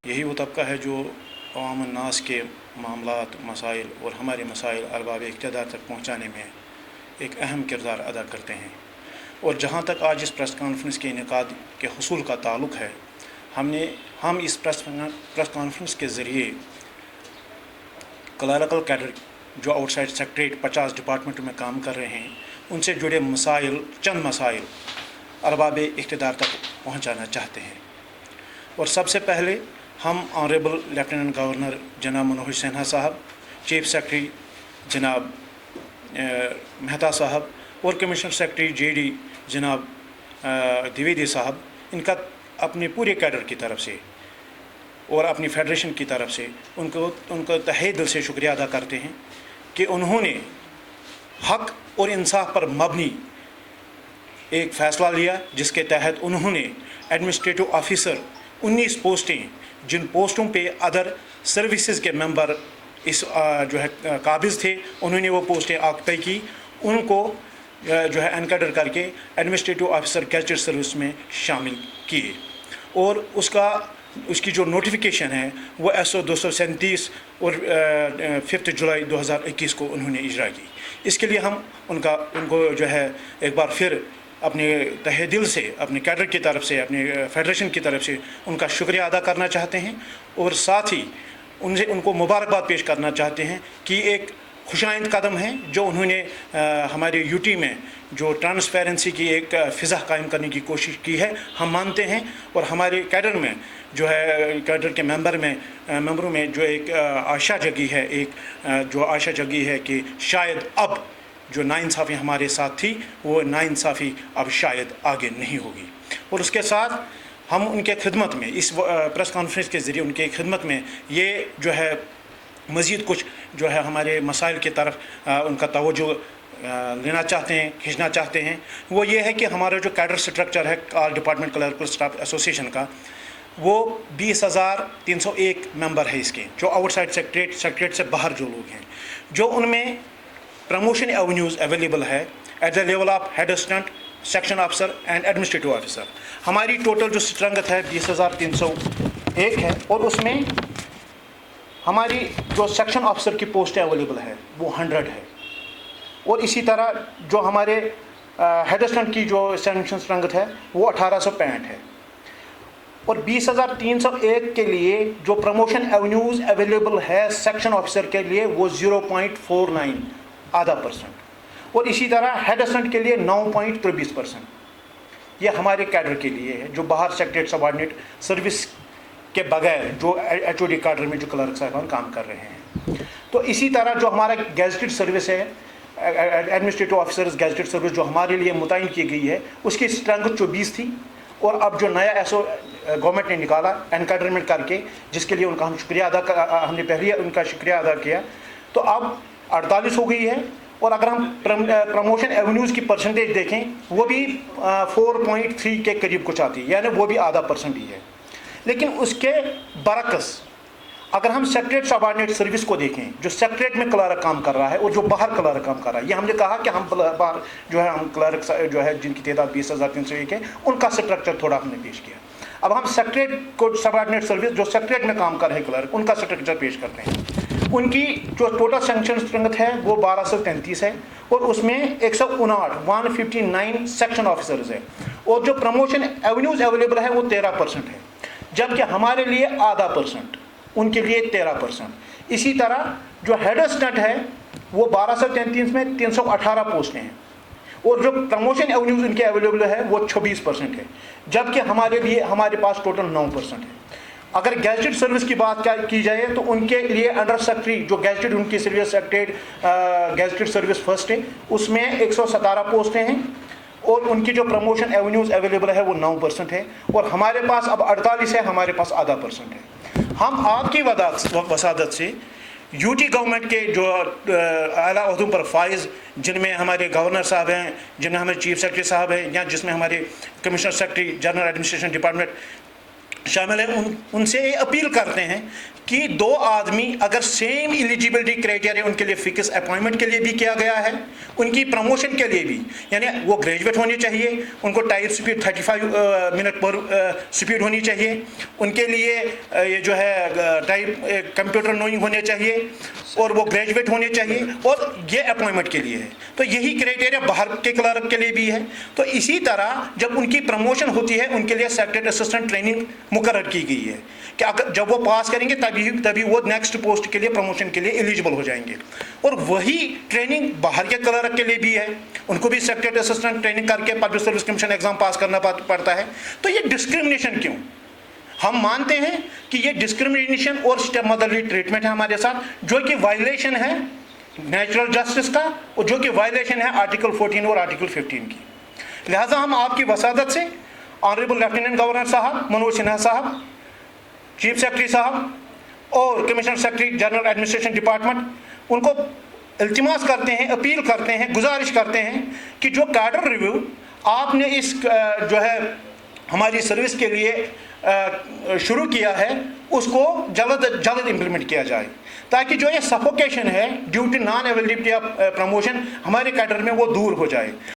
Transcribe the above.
यही वो तबका है जो अवाम अन्नास के मामलात, मसाइल और हमारे मसाइल अरबाब इक़्तिदार तक पहुँचाने में एक अहम किरदार अदा करते हैं। और जहाँ तक आज इस प्रेस कॉन्फ्रेंस के इनेकाद के हुसूल का ताल्लुक़ है, हम इस प्रेस कॉन्फ्रेंस के ज़रिए क्लर्कल कैडर जो आउटसाइड सेक्रेटरीट 50 डिपार्टमेंटों में काम कर रहे हैं, उनसे जुड़े मसाइल, चंद मसाइल अरबाब इक़्तिदार तक पहुँचाना चाहते हैं। और सबसे पहले हम ऑनरेबल लेफ्टिनेंट गवर्नर जनाब मनोहर सिन्हा साहब, चीफ सेक्रेटरी जनाब मेहता साहब और कमिश्नर सेक्रेटरी जेडी जनाब द्विवेदी साहब, इनका अपने पूरे कैडर की तरफ से और अपनी फेडरेशन की तरफ से उनको तहे दिल से शुक्रिया अदा करते हैं कि उन्होंने हक़ और इंसाफ पर मबनी एक फ़ैसला लिया, जिसके तहत उन्होंने एडमिनिस्ट्रेटिव ऑफिसर 19 पोस्टें, जिन पोस्टों पे अदर सर्विसेज के मेंबर इस जो है काबिज़ थे, उन्होंने वो पोस्टें ऑक्यूपाई की, उनको जो है एनकाडर करके एडमिनिस्ट्रेटिव ऑफिसर गैजेटेड सर्विस में शामिल किए। और उसकी जो नोटिफिकेशन है वो SO 237 और 5 जुलाई 2021 को उन्होंने इजरा की। इसके लिए हम उनको जो है एक बार फिर अपने तहे दिल से, अपने कैडर की तरफ से, अपने फेडरेशन की तरफ से उनका शुक्रिया अदा करना चाहते हैं। और साथ ही उनको मुबारकबाद पेश करना चाहते हैं कि एक खुशाइंद कदम है जो उन्होंने हमारे यूटी में जो ट्रांसपेरेंसी की एक फ़िज़ा कायम करने की कोशिश की है, हम मानते हैं। और हमारे कैडर में जो है, कैडर के मेंबरों में जो एक आशा जगी है, जो आशा जगी है कि शायद अब जो नाइंसाफ़ी हमारे साथ थी, वो नाइंसाफ़ी अब शायद आगे नहीं होगी। और उसके साथ हम उनके खिदमत में, इस प्रेस कॉन्फ्रेंस के ज़रिए उनके खिदमत में ये जो है मज़ीद कुछ जो है हमारे मसाइल की तरफ उनका तवज्जो लेना चाहते हैं, खींचना चाहते हैं। वो ये है कि हमारा जो कैडर स्ट्रक्चर है all department clerical staff association का, वो 20,301 मेंबर है इसके, जो आउटसाइड सेक्रेटरीट से बाहर जो लोग हैं, जो उनमें प्रमोशन एवेन्यूज़ अवेलेबल है at the level of head assistant, section officer and administrative officer. हमारी टोटल जो स्ट्रेंथ है 20,301 है, और उसमें हमारी जो सेक्शन ऑफिसर की पोस्टें अवेलेबल है वो 100 है। और इसी तरह जो हमारे हेड असिस्टेंट की जो सेक्शन स्ट्रेंथ है वो 1865 है। और 20,301 के लिए जो प्रमोशन एवेन्यूज़ अवेलेबल है सेक्शन ऑफिसर के लिए वो 0.49 आधा %। और इसी तरह हेड असिस्टेंट के लिए 9.23%। ये हमारे कैडर के लिए है जो बाहर सेक्रेटरीट सबऑर्डिनेट सर्विस के बगैर जो HOD कैडर में जो क्लर्क साहब काम कर रहे हैं। तो इसी तरह जो हमारा गैजेटेड सर्विस है, एडमिनिस्ट्रेटिव ऑफिसर्स गैजेटेड सर्विस जो हमारे लिए मुतयन की गई है, उसकी स्ट्रेंथ 24 थी। और अब जो नया SO गवर्नमेंट ने निकाला एनकाडरमेंट करके, जिसके लिए उनका हमने पहले उनका शुक्रिया अदा किया, तो अब 48 हो गई है। और अगर हम प्रमोशन एवेन्यूज़ की परसेंटेज देखें, वो भी 4.3 के करीब कुछ आती है, यानी वो भी आधा % ही है। लेकिन उसके बरक्स अगर हम सेक्रेटरीट सबऑर्डिनेट सर्विस को देखें, जो सेक्रेटरीट में क्लर्क काम कर रहा है और जो बाहर क्लर्क काम कर रहा है, ये हमने कहा कि हम बाहर जो है हम क्लर्क जो है जिनकी तादाद 20,301 है, उनका स्ट्रक्चर थोड़ा हमने पेश किया। अब हम सेक्रेटरीट को सबऑर्डिनेट सर्विस जो सेक्रेटरीट में काम कर रहे हैं क्लर्क, उनका स्ट्रक्चर पेश करते हैं। उनकी जो टोटल सेक्शन स्ट्रेंथ है वो 1233 है, और उसमें 159 सेक्शन ऑफिसर्स है। और जो प्रमोशन एवेन्यूज़ अवेलेबल है वो 13% है, जबकि हमारे लिए आधा %, उनके लिए 13%। इसी तरह जो हेड असिस्टेंट है वो 1233 में 318 पोस्टें हैं, और जो प्रमोशन एवेन्यूज़ उनके अवेलेबल है वो 26% है, जबकि हमारे पास टोटल 9% है। अगर गैजेटेड सर्विस की बात की जाए तो उनके लिए अंडर सेक्रेटरी जो गैजेटेड उनकी service secretary gazetted service first है, उसमें 117 पोस्टें हैं, और उनकी जो प्रमोशन एवेन्यूज़ अवेलेबल है वो 9% है। और हमारे पास अब 48 है, हमारे पास आधा % है। हम आपकी वसादत से यूटी गवर्नमेंट के जो आला ओहदों पर फाइज, जिनमें हमारे गवर्नर साहब हैं, जिनमें हमारे चीफ सेक्रेटरी साहब हैं, या जिसमें हमारे commissioner secretary general administration department शामिल हैं उनसे ये अपील करते हैं कि 2 आदमी अगर सेम एलिजिबिलिटी क्राइटेरिया उनके लिए फिक्स अपॉइंटमेंट के लिए भी किया गया है, उनकी प्रमोशन के लिए भी, यानी वो ग्रेजुएट होने चाहिए, उनको टाइप स्पीड 35 मिनट पर स्पीड होनी चाहिए, उनके लिए ये जो है टाइप कंप्यूटर नोइंग होने चाहिए और वो ग्रेजुएट होने चाहिए, और ये अपॉइंटमेंट के लिए है। तो यही क्राइटेरिया बाहर के क्लर्क के लिए भी है। तो इसी तरह जब उनकी प्रमोशन होती है उनके लिए सेक्रेटरी असिस्टेंट ट्रेनिंग मुकर्रर की गई है कि अगर जब वो पास करेंगे तभी वो नेक्स्ट पोस्ट के लिए, प्रमोशन के लिए एलिजिबल हो जाएंगे। और वही ट्रेनिंग बाहर के क्लर्क के लिए भी है, उनको भी सेक्रेटरी असिस्टेंट ट्रेनिंग करके पब्लिक सर्विस कमीशन एग्जाम पास करना पड़ता है। तो ये डिस्क्रिमिनेशन क्यों? हम मानते हैं कि ये डिस्क्रिमिनेशन और स्टेप मदरली ट्रीटमेंट है हमारे साथ, जो कि वायलेशन है नेचुरल जस्टिस का, और जो कि वायलेशन है आर्टिकल 14 और आर्टिकल 15 की। लिहाजा हम आपकी वसादत से ऑनरेबल लेफ्टिनेंट गवर्नर साहब मनोज सिन्हा साहब, चीफ सेक्रेटरी साहब और commissioner secretary general administration department, उनको इल्तिमास करते हैं, अपील करते हैं, गुजारिश करते हैं कि जो कैडर रिव्यू आपने इस जो है हमारी सर्विस के लिए शुरू किया है उसको जल्द इम्प्लीमेंट किया जाए, ताकि जो ये सफोकेशन है due to non availability of promotion हमारे कैडर में वो दूर हो जाए।